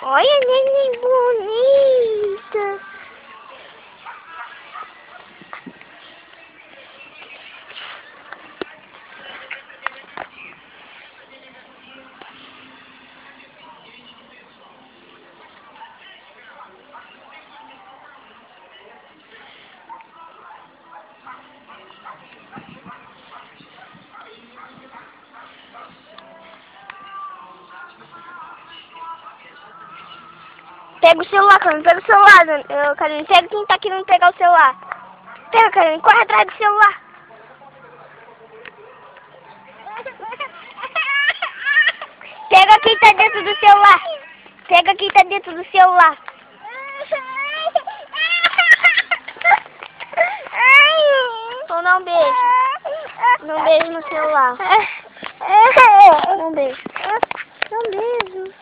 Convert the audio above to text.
Olha, neném bonita. Pega o celular, Carolina, pega o celular, Carolina, pega quem tá querendo pegar o celular. Pega, Carolina, corre atrás do celular. Pega quem tá dentro do celular. Pega quem tá dentro do celular. Vou dar um beijo. Dá um beijo no celular. Dá um beijo. Dá um beijo.